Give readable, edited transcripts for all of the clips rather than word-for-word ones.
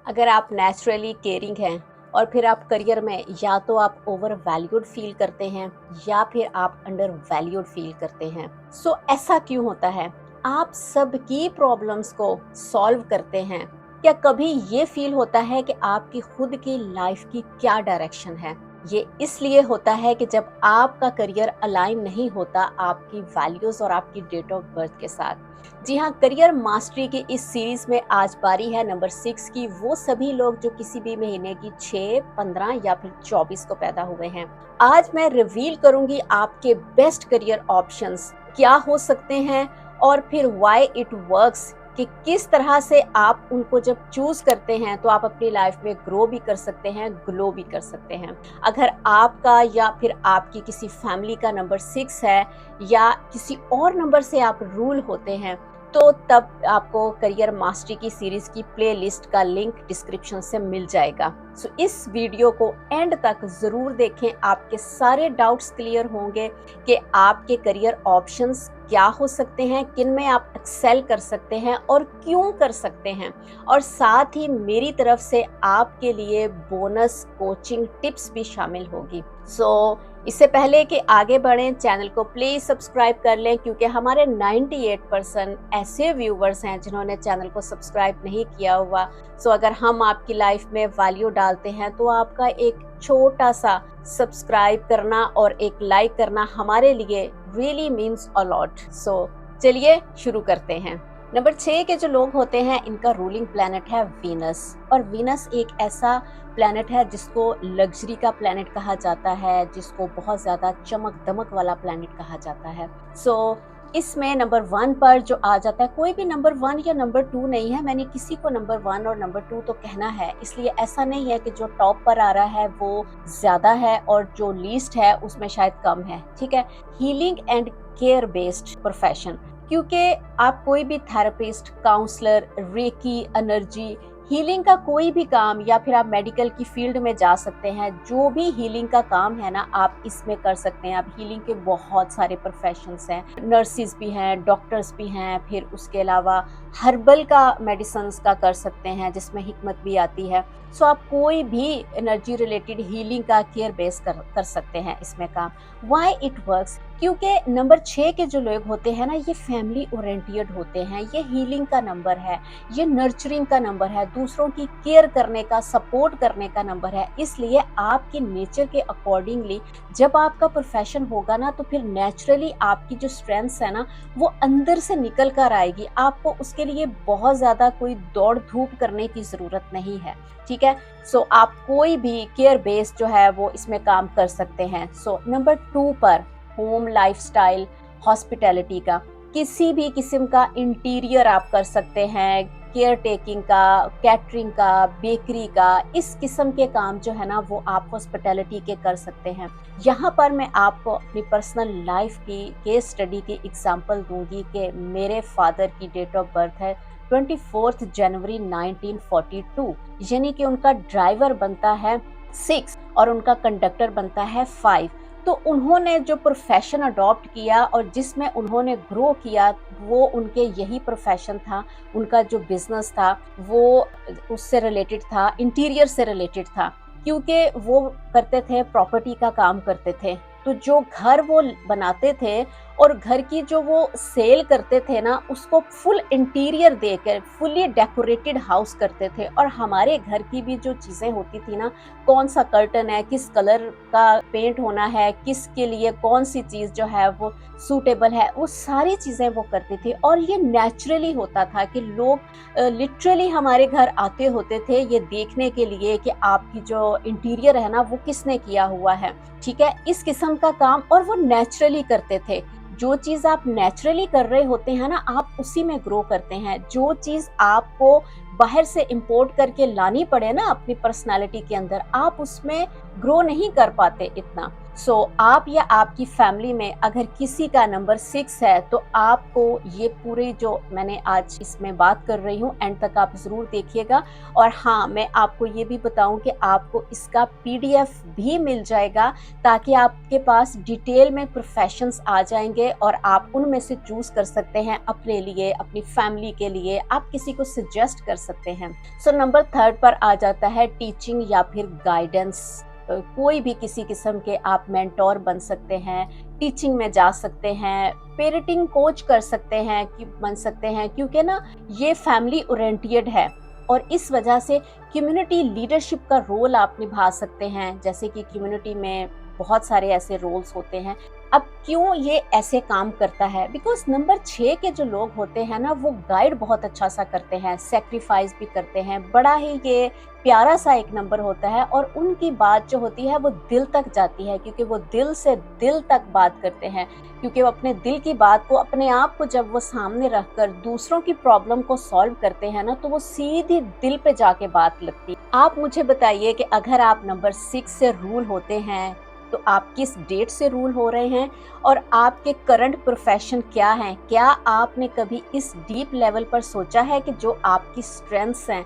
अगर आप naturally caring हैं और फिर आप करियर में या तो आप ओवर वैल्यूड फील करते हैं या फिर आप अंडर वैल्यूड फील करते हैं, सो ऐसा क्यों होता है? आप सबकी प्रॉब्लम्स को सॉल्व करते हैं, क्या कभी ये फील होता है कि आपकी खुद की लाइफ की क्या डायरेक्शन है? ये इसलिए होता है कि जब आपका करियर अलाइन नहीं होता आपकी वैल्यूज और आपकी डेट ऑफ बर्थ के साथ। जी हाँ, करियर मास्टरी की इस सीरीज में आज बारी है नंबर 6 की। वो सभी लोग जो किसी भी महीने की 6, 15 या फिर 24 को पैदा हुए हैं। आज मैं रिवील करूंगी आपके बेस्ट करियर ऑप्शंस क्या हो सकते हैं और फिर व्हाई इट वर्क्स, कि किस तरह से आप उनको जब चूज करते हैं तो आप अपनी लाइफ में ग्रो भी कर सकते हैं, ग्लो भी कर सकते हैं। अगर आपका या फिर आपकी किसी फैमिली का नंबर 6 है या किसी और नंबर से आप रूल होते हैं, तो तब आपको करियर मास्टरी की सीरीज की प्लेलिस्ट का लिंक डिस्क्रिप्शन से मिल जाएगा। सो इस वीडियो को एंड तक जरूर देखें, आपके सारे डाउट्स क्लियर होंगे कि आपके करियर ऑप्शंस क्या हो सकते हैं, किन में आप एक्सेल कर सकते हैं और क्यों कर सकते हैं। और साथ ही मेरी तरफ से आपके लिए बोनस कोचिंग टिप्स भी शामिल होगी। सो इससे पहले कि आगे बढ़ें, चैनल को प्लीज सब्सक्राइब कर लें, क्योंकि हमारे 98% ऐसे व्यूवर्स हैं जिन्होंने चैनल को सब्सक्राइब नहीं किया हुआ। सो अगर हम आपकी लाइफ में वैल्यू डालते हैं तो आपका एक छोटा सा सब्सक्राइब करना और एक लाइक करना हमारे लिए रियली मीन्स अ लॉट। सो चलिए शुरू करते हैं। नंबर 6 के जो लोग होते हैं इनका रूलिंग प्लैनेट है वीनस, और वीनस एक ऐसा प्लैनेट है जिसको लग्जरी का प्लैनेट कहा जाता है, जिसको बहुत ज्यादा चमक दमक वाला प्लैनेट कहा जाता है। सो इसमें नंबर 1 पर जो आ जाता है, कोई भी नंबर 1 या नंबर 2 नहीं है, मैंने किसी को नंबर 1 और नंबर 2 तो कहना है, इसलिए ऐसा नहीं है कि जो टॉप पर आ रहा है वो ज्यादा है और जो लीस्ट है उसमें शायद कम है। ठीक है, healing and care based profession, क्योंकि आप कोई भी therapist, counsellor, reiki, energy healing का कोई भी काम, या फिर आप मेडिकल की फील्ड में जा सकते हैं, जो भी हीलिंग का काम है ना आप इसमें कर सकते हैं। आप हीलिंग के बहुत सारे प्रोफेशंस हैं, नर्सिस भी हैं, डॉक्टर्स भी हैं, फिर उसके अलावा हर्बल का मेडिसिन्स का कर सकते हैं जिसमें हिकमत भी आती है। सो आप कोई भी एनर्जी रिलेटेड हीलिंग का केयर बेस कर सकते हैं इसमें काम। व्हाई इट वर्क्स, क्योंकि नंबर 6 के जो लोग होते हैं ना ये फैमिली ओरिएंटेड होते हैं, ये हीलिंग का नंबर है, ये नर्चरिंग का नंबर है, दूसरों की केयर करने का, सपोर्ट करने का नंबर है। इसलिए आपके नेचर के अकॉर्डिंगली जब आपका प्रोफेशन होगा ना तो फिर नेचुरली आपकी जो स्ट्रेंथ्स है ना वो अंदर से निकल कर आएगी। आपको उसके लिए बहुत ज्यादा कोई दौड़ धूप करने की जरूरत नहीं है। ठीक है, सो आप कोई भी केयर बेस जो है वो इसमें काम कर सकते हैं। सो नंबर 2 पर होम लाइफस्टाइल, हॉस्पिटैलिटी का, किसी भी किस्म का इंटीरियर आप कर सकते हैं, केयर टेकिंग का, कैटरिंग का, बेकरी का, इस किस्म के काम जो है ना वो आप हॉस्पिटैलिटी के कर सकते हैं। यहाँ पर मैं आपको अपनी पर्सनल लाइफ की केस स्टडी की एग्जांपल दूंगी कि मेरे फादर की डेट ऑफ बर्थ है 24 जनवरी 1942, यानी कि उनका ड्राइवर बनता है 6 और उनका कंडक्टर बनता है 5। तो उन्होंने जो प्रोफेशन अडॉप्ट किया और जिसमें उन्होंने ग्रो किया वो उनके यही प्रोफेशन था। उनका जो बिजनेस था वो उससे रिलेटेड था, इंटीरियर से रिलेटेड था, क्योंकि वो करते थे, प्रॉपर्टी का काम करते थे। तो जो घर वो बनाते थे और घर की जो वो सेल करते थे ना उसको फुल इंटीरियर देकर फुली डेकोरेटेड हाउस करते थे। और हमारे घर की भी जो चीजें होती थी ना, कौन सा कर्टन है, किस कलर का पेंट होना है, किसके लिए कौन सी चीज जो है वो सूटेबल है, वो सारी चीजें वो करते थे। और ये नेचुरली होता था कि लोग लिटरली हमारे घर आते होते थे ये देखने के लिए कि आपकी जो इंटीरियर है ना वो किसने किया हुआ है। ठीक है, इस किस्म का काम, और वो नेचुरली करते थे। जो चीज आप नेचुरली कर रहे होते हैं ना आप उसी में ग्रो करते हैं। जो चीज आपको बाहर से इंपोर्ट करके लानी पड़े ना अपनी पर्सनालिटी के अंदर, आप उसमें ग्रो नहीं कर पाते इतना। सो आप या आपकी फैमिली में अगर किसी का नंबर 6 है तो आपको ये पूरे जो मैंने आज इसमें बात कर रही हूँ एंड तक आप ज़रूर देखिएगा। और हाँ, मैं आपको ये भी बताऊँ कि आपको इसका पीडीएफ भी मिल जाएगा ताकि आपके पास डिटेल में प्रोफेशंस आ जाएंगे और आप उनमें से चूज कर सकते हैं अपने लिए, अपनी फैमिली के लिए, आप किसी को सजेस्ट कर सकते हैं। सो नंबर 3 पर आ जाता है टीचिंग या फिर गाइडेंस। कोई भी किसी किस्म के आप मेंटोर बन सकते हैं, टीचिंग में जा सकते हैं, पेरेंटिंग कोच कर सकते हैं कि बन सकते हैं, क्योंकि ना ये फैमिली ओरिएंटेड है और इस वजह से कम्युनिटी लीडरशिप का रोल आप निभा सकते हैं। जैसे कि कम्युनिटी में बहुत सारे ऐसे रोल्स होते हैं। अब क्यों ये ऐसे काम करता है? बिकॉज नंबर 6 के जो लोग होते हैं ना, वो गाइड बहुत अच्छा सा करते हैं, सेक्रीफाइस भी करते हैं, बड़ा ही ये प्यारा सा एक नंबर होता है और उनकी बात जो होती है वो दिल तक जाती है, क्योंकि वो दिल से दिल तक बात करते हैं, क्योंकि वो अपने दिल की बात को, अपने आप को जब वो सामने रखकर दूसरों की प्रॉब्लम को सॉल्व करते हैं ना, तो वो सीधी दिल पे जाके बात लगती है। आप मुझे बताइए कि अगर आप नंबर 6 से रूल होते हैं तो आप किस डेट से रूल हो रहे हैं और आपके करंट प्रोफेशन क्या हैं? क्या आपने कभी इस डीप लेवल पर सोचा है कि जो आपकी स्ट्रेंथ्स हैं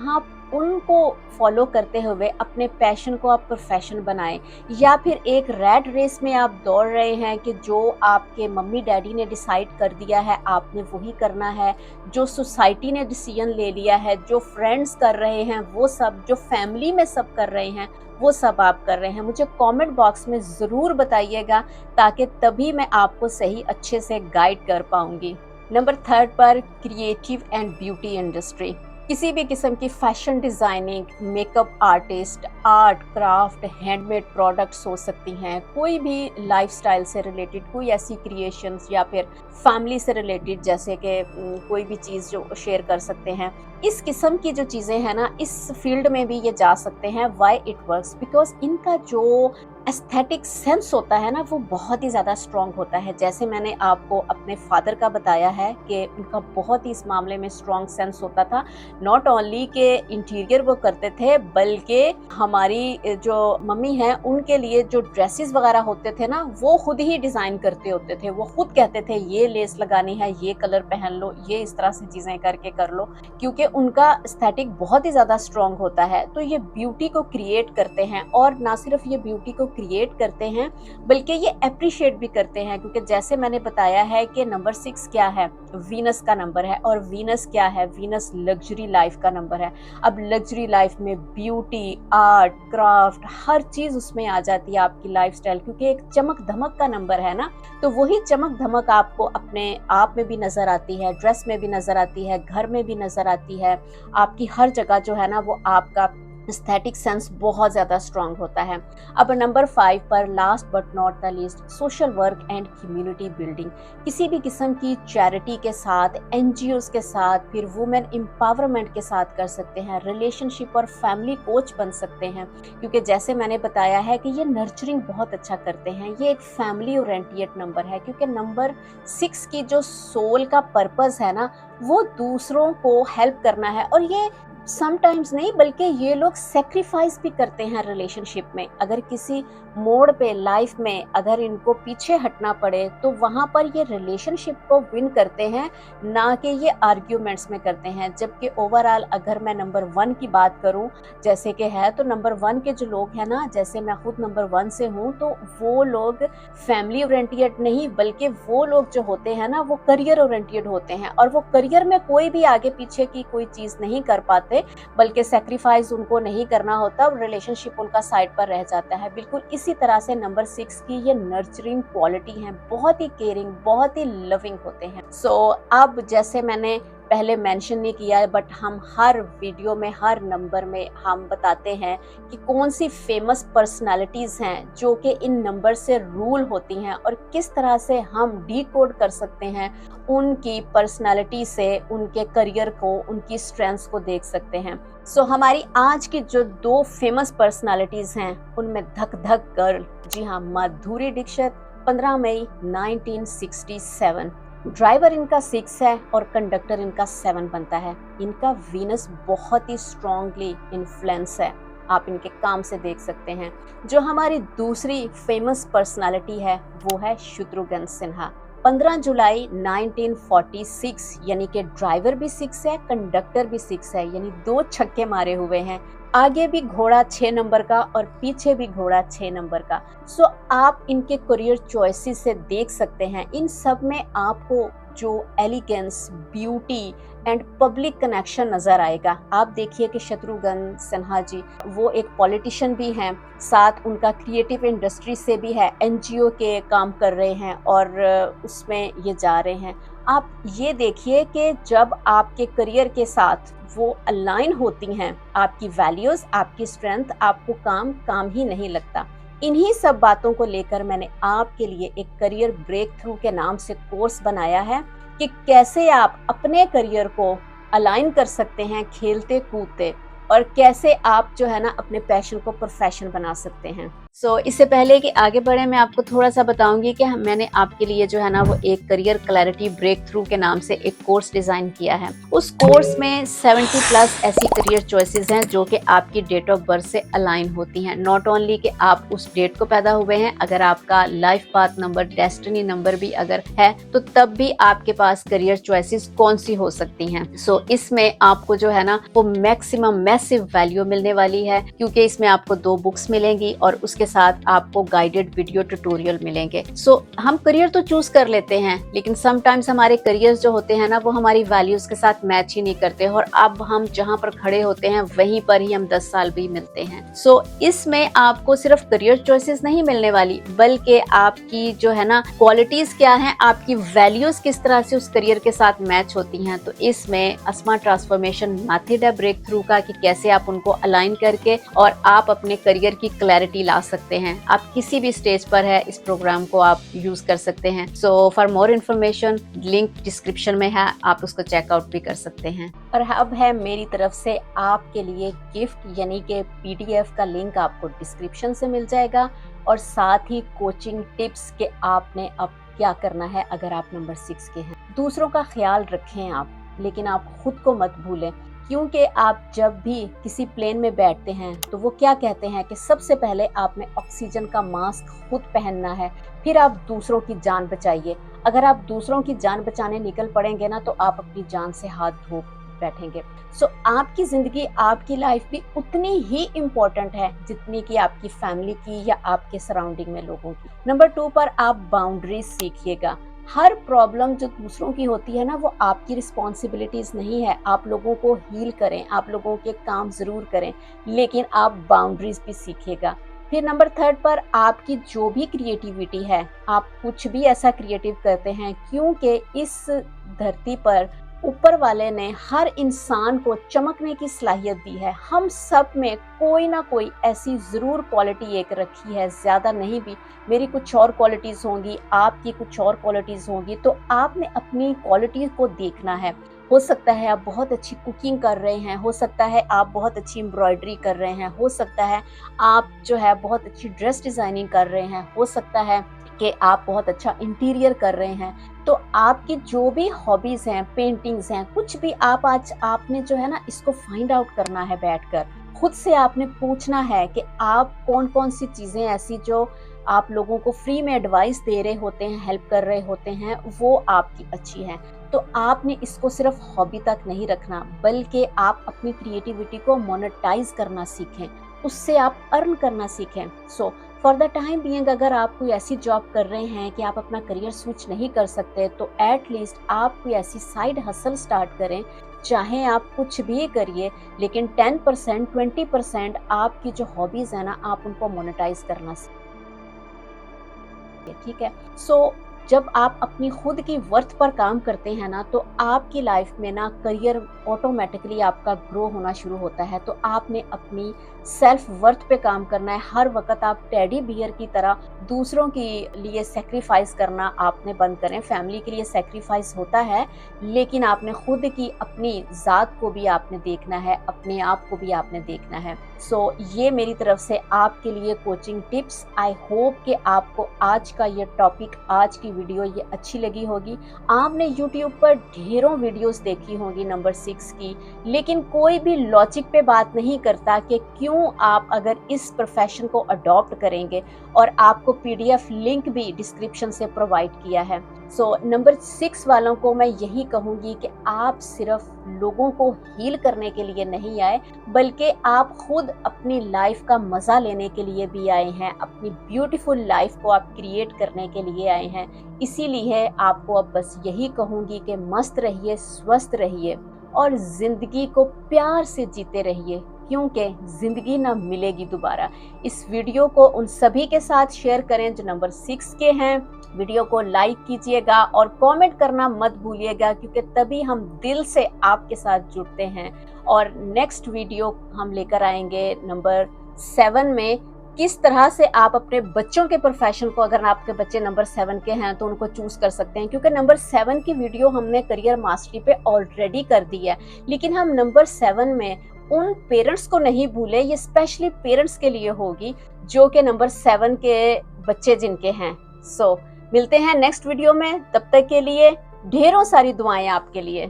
आप उनको फॉलो करते हुए अपने पैशन को आप प्रोफेशन बनाएं, या फिर एक रैट रेस में आप दौड़ रहे हैं कि जो आपके मम्मी डैडी ने डिसाइड कर दिया है आपने वही करना है, जो सोसाइटी ने डिसीजन ले लिया है, जो फ्रेंड्स कर रहे हैं वो सब, जो फैमिली में सब कर रहे हैं वो सब आप कर रहे हैं? मुझे कमेंट बॉक्स में ज़रूर बताइएगा ताकि तभी मैं आपको सही अच्छे से गाइड कर पाऊंगी। नंबर 3 पर क्रिएटिव एंड ब्यूटी इंडस्ट्री। किसी भी किस्म की fashion designing, makeup artist, art craft, handmade products हो सकती हैं, कोई भी लाइफस्टाइल से रिलेटेड कोई ऐसी क्रिएशंस या फिर फैमिली से रिलेटेड, जैसे कि कोई भी चीज़ जो शेयर कर सकते हैं, इस किस्म की जो चीज़ें हैं ना, इस फील्ड में भी ये जा सकते हैं। Why it works? बिकॉज इनका जो एस्थेटिक सेंस होता है ना, वो बहुत ही ज़्यादा स्ट्रॉन्ग होता है। जैसे मैंने आपको अपने फादर का बताया है कि उनका बहुत ही इस मामले में स्ट्रॉन्ग सेंस होता था। नॉट ओनली के इंटीरियर वो करते थे, बल्कि हमारी जो मम्मी हैं उनके लिए जो ड्रेसेस वगैरह होते थे ना, वो खुद ही डिज़ाइन करते होते थे। वो खुद कहते थे ये लेस लगानी है, ये कलर पहन लो, ये इस तरह से चीज़ें करके कर लो, क्योंकि उनका एस्थेटिक बहुत ही ज़्यादा स्ट्रॉन्ग होता है। तो ये ब्यूटी को क्रिएट करते हैं, और ना सिर्फ ये ब्यूटी को क्रिएट करते हैं बल्कि ये अप्रिशिएट भी करते हैं, क्योंकि जैसे मैंने बताया है कि नंबर 6 क्या है? वीनस का नंबर है। और वीनस क्या है? वीनस लग्जरी लाइफ का नंबर है। अब लग्जरी लाइफ में ब्यूटी, आर्ट, क्राफ्ट, हर चीज उसमें आ जाती है आपकी लाइफस्टाइल, क्योंकि एक चमक धमक का नंबर है ना, तो वही चमक धमक आपको अपने आप में भी नजर आती है, ड्रेस में भी नजर आती है, घर में भी नजर आती है, आपकी हर जगह जो है ना, वो आपका एस्थेटिक सेंस बहुत ज़्यादा स्ट्रांग होता है। अब नंबर 5 पर, last but not the least, social work and community building. किसी भी किस्म की चैरिटी के साथ, एनजीओज के साथ, फिर वुमेन एम्पावरमेंट के साथ कर सकते हैं, रिलेशनशिप और फैमिली कोच बन सकते हैं, क्योंकि जैसे मैंने बताया है कि ये नर्चरिंग बहुत अच्छा करते हैं। ये एक फैमिली ओरिएंटेड नंबर है, क्योंकि नंबर 6 की जो सोल का पर्पस है ना, वो दूसरों को हेल्प करना है। और ये समटाइम्स नहीं, बल्कि ये लोग सेक्रीफाइस भी करते हैं रिलेशनशिप में। अगर किसी मोड़ पे लाइफ में अगर इनको पीछे हटना पड़े तो वहां पर ये रिलेशनशिप को विन करते हैं, ना कि ये आर्ग्यूमेंट्स में करते हैं। जबकि ओवरऑल अगर मैं नंबर 1 की बात करूं जैसे कि है, तो नंबर 1 के जो लोग हैं ना, जैसे मैं खुद नंबर 1 से हूं, तो वो लोग फैमिली ओरिएंटेड नहीं, बल्कि वो लोग जो होते हैं ना, वो करियर ओरिएंटेड होते हैं, और वो करियर में कोई भी आगे पीछे की कोई चीज नहीं कर पाते, बल्कि सेक्रीफाइस उनको नहीं करना होता, रिलेशनशिप उनका साइड पर रह जाता है। बिल्कुल इसी तरह से नंबर 6 की ये नर्चरिंग क्वालिटी है, बहुत ही केयरिंग, बहुत ही लविंग होते हैं। सो अब जैसे मैंने पहले मेंशन नहीं किया, बट हम हर वीडियो में, हर नंबर में हम बताते हैं कि कौन सी फेमस पर्सनालिटीज हैं जो कि इन नंबर से रूल होती हैं, और किस तरह से हम डीकोड कर सकते हैं उनकी पर्सनालिटी से, उनके करियर को, उनकी स्ट्रेंथ्स को देख सकते हैं। सो हमारी आज की जो 2 फेमस पर्सनालिटीज हैं, उनमें धक धक गर्ल, जी हाँ, माधुरी दीक्षित, 15 मई 1967। ड्राइवर इनका 6 है और कंडक्टर इनका 7 बनता है। इनका वीनस बहुत ही स्ट्रांगली इन्फ्लुएंस है। आप इनके काम से देख सकते हैं। जो हमारी दूसरी फेमस पर्सनालिटी है वो है शत्रुघ्न सिन्हा। 15 जुलाई 1946 यानी कि ड्राइवर भी 6 है, कंडक्टर भी 6 है, यानी 2 छक्के मारे हुए हैं। आगे भी घोड़ा 6 नंबर का और पीछे भी घोड़ा 6 नंबर का। सो आप इनके करियर चॉइसेस से देख सकते हैं, इन सब में आपको जो elegance, beauty and public connection नजर आएगा। आप देखिए कि शत्रुघ्न सिन्हा जी वो एक पॉलिटिशियन भी हैं, साथ उनका क्रिएटिव इंडस्ट्री से भी है, एनजीओ के काम कर रहे हैं और उसमें ये जा रहे हैं। आप ये देखिए कि जब आपके करियर के साथ वो अलाइन होती हैं, आपकी वैल्यूज, आपकी स्ट्रेंथ, आपको काम काम ही नहीं लगता। इन्हीं सब बातों को लेकर मैंने आपके लिए एक करियर ब्रेक थ्रू के नाम से कोर्स बनाया है कि कैसे आप अपने करियर को अलाइन कर सकते हैं खेलते कूदते, और कैसे आप जो है ना अपने पैशन को प्रोफेशन बना सकते हैं। इससे पहले कि आगे बढ़े, मैं आपको थोड़ा सा बताऊंगी कि मैंने आपके लिए जो है ना वो एक करियर क्लैरिटी ब्रेक थ्रू के नाम से एक कोर्स डिजाइन किया है। उस कोर्स में 70 प्लस ऐसी करियर चॉइसेस हैं जो कि आपकी डेट ऑफ बर्थ से अलाइन होती हैं। नॉट ओनली कि आप उस डेट को पैदा हुए हैं, अगर आपका life path number, destiny number भी अगर है तो तब भी आपके पास करियर चॉइसेस कौन सी हो सकती हैं। इसमें आपको जो है ना वो मैक्सिमम मैसिव वैल्यू मिलने वाली है, क्योंकि इसमें आपको 2 बुक्स मिलेंगी और उसके साथ आपको गाइडेड वीडियो ट्यूटोरियल मिलेंगे। हम करियर तो चूज कर लेते हैं, लेकिन समटाइम्स हमारे करियर जो होते हैं ना वो हमारी वैल्यूज के साथ मैच ही नहीं करते, और अब हम जहां पर खड़े होते हैं वहीं पर ही हम 10 साल भी मिलते हैं। इसमें आपको सिर्फ करियर चॉइसेस नहीं मिलने वाली, बल्कि आपकी जो है ना क्वालिटीज क्या हैं, आपकी वैल्यूज किस तरह से उस करियर के साथ मैच होती हैं। तो इसमें अस्मा ट्रांसफॉर्मेशन मेथड है ब्रेक थ्रू का, कि कैसे आप उनको अलाइन करके और आप अपने करियर की क्लैरिटी ला सकते हैं। आप किसी भी स्टेज पर है, इस प्रोग्राम को आप यूज कर सकते हैं। For more information link description में है, आप उसको चेकआउट भी कर सकते हैं। और अब है मेरी तरफ से आपके लिए गिफ्ट, यानी कि PDF का लिंक आपको डिस्क्रिप्शन से मिल जाएगा, और साथ ही कोचिंग टिप्स के आपने अब क्या करना है अगर आप नंबर 6 के हैं। दूसरों का ख्याल रखें आप, लेकिन आप खुद को मत भूलें, क्योंकि आप जब भी किसी प्लेन में बैठते हैं तो वो क्या कहते हैं कि सबसे पहले आपने ऑक्सीजन का मास्क खुद पहनना है, फिर आप दूसरों की जान बचाइए। अगर आप दूसरों की जान बचाने निकल पड़ेंगे ना तो आप अपनी जान से हाथ धो बैठेंगे। आपकी जिंदगी, आपकी लाइफ भी उतनी ही इम्पोर्टेंट है जितनी कि आपकी फैमिली की या आपके सराउंडिंग में लोगों की। नंबर 2 पर आप बाउंड्रीज सीखिएगा। हर प्रॉब्लम जो दूसरों की होती है ना वो आपकी रिस्पॉन्सिबिलिटीज नहीं है। आप लोगों को हील करें, आप लोगों के काम जरूर करें, लेकिन आप बाउंड्रीज भी सीखिएगा। फिर नंबर 3 पर आपकी जो भी क्रिएटिविटी है, आप कुछ भी ऐसा क्रिएटिव करते हैं, क्योंकि इस धरती पर ऊपर वाले ने हर इंसान को चमकने की सलाहियत दी है। हम सब में कोई ना कोई ऐसी जरूर क्वालिटी एक रखी है, ज्यादा नहीं भी। मेरी कुछ और क्वालिटीज होंगी, आपकी कुछ और क्वालिटीज होंगी, तो आपने अपनी क्वालिटीज को देखना है। हो सकता है आप बहुत अच्छी कुकिंग कर रहे हैं, हो सकता है आप बहुत अच्छी एम्ब्रॉयडरी कर रहे हैं, हो सकता है आप जो है बहुत अच्छी ड्रेस डिजाइनिंग कर रहे हैं, हो सकता है कि आप बहुत अच्छा इंटीरियर कर रहे हैं। तो आपकी जो भी हॉबीज हैं, पेंटिंग्स हैं, कुछ भी आप आज आपने जो है ना इसको फाइंड आउट करना है। बैठकर खुद से आपने पूछना है कि आप कौन कौन सी चीजें ऐसी जो आप लोगों को फ्री में एडवाइस दे रहे होते हैं, हेल्प कर रहे होते हैं, वो आपकी अच्छी है। तो आपने इसको सिर्फ हॉबी तक नहीं रखना, बल्कि आप अपनी क्रिएटिविटी को मोनेटाइज करना सीखें, उससे आप अर्न करना सीखें। फॉर द टाइम बीइंग अगर आप कोई ऐसी जॉब कर रहे हैं कि आप अपना करियर स्विच नहीं कर सकते, तो एटलीस्ट आप कोई ऐसी साइड हसल स्टार्ट करें। चाहे आप कुछ भी करिए, लेकिन 10% 20% आपकी जो हॉबीज है ना, आप उनको मोनेटाइज करना सीखें। ठीक है। जब आप अपनी खुद की वर्थ पर काम करते हैं ना, तो आपकी लाइफ में ना करियर ऑटोमेटिकली आपका ग्रो होना शुरू होता है। तो आपने अपनी सेल्फ वर्थ पे काम करना है। हर वक्त आप टेडी बियर की तरह दूसरों के लिए सेक्रीफाइस करना आपने बंद करें। फैमिली के लिए सेक्रीफाइस होता है, लेकिन आपने खुद की अपनी ज़ात को भी आपने देखना है, अपने आप को भी आपने देखना है। सो ये मेरी तरफ से आपके लिए कोचिंग टिप्स। आई होप कि आपको आज का ये टॉपिक, आज की वीडियो ये अच्छी लगी होगी। आपने यूट्यूब पर ढेरों वीडियोस देखी होंगी नंबर 6 की, लेकिन कोई भी लॉजिक पे बात नहीं करता कि क्यों आप अगर इस प्रोफेशन को अडॉप्ट करेंगे, और आपको पीडीएफ लिंक भी डिस्क्रिप्शन से प्रोवाइड किया है। सो नंबर 6 वालों को मैं यही कहूँगी कि आप सिर्फ लोगों को हील करने के लिए नहीं आए, बल्कि आप खुद अपनी लाइफ का मज़ा लेने के लिए भी आए हैं, अपनी ब्यूटीफुल लाइफ को आप क्रिएट करने के लिए आए हैं। इसीलिए आपको अब बस यही कहूँगी कि मस्त रहिए, स्वस्थ रहिए और ज़िंदगी को प्यार से जीते रहिए, क्योंकि ज़िंदगी ना मिलेगी दोबारा। इस वीडियो को उन सभी के साथ शेयर करें जो नंबर 6 के हैं। वीडियो को लाइक कीजिएगा और कमेंट करना मत भूलिएगा, क्योंकि तभी हम दिल से आपके साथ जुड़ते हैं। और नेक्स्ट वीडियो हम लेकर आएंगे नंबर 7 में, किस तरह से आप अपने बच्चों के प्रोफेशन को, अगर आपके बच्चे नंबर 7 के हैं तो उनको चूज कर सकते हैं, क्योंकि नंबर 7 की वीडियो हमने करियर मास्टरी पे ऑलरेडी कर दी है। लेकिन हम नंबर 7 में उन पेरेंट्स को नहीं भूले, ये स्पेशली पेरेंट्स के लिए होगी जो कि नंबर 7 के बच्चे जिनके हैं। सो मिलते हैं नेक्स्ट वीडियो में, तब तक के लिए ढेरों सारी दुआएं आपके लिए।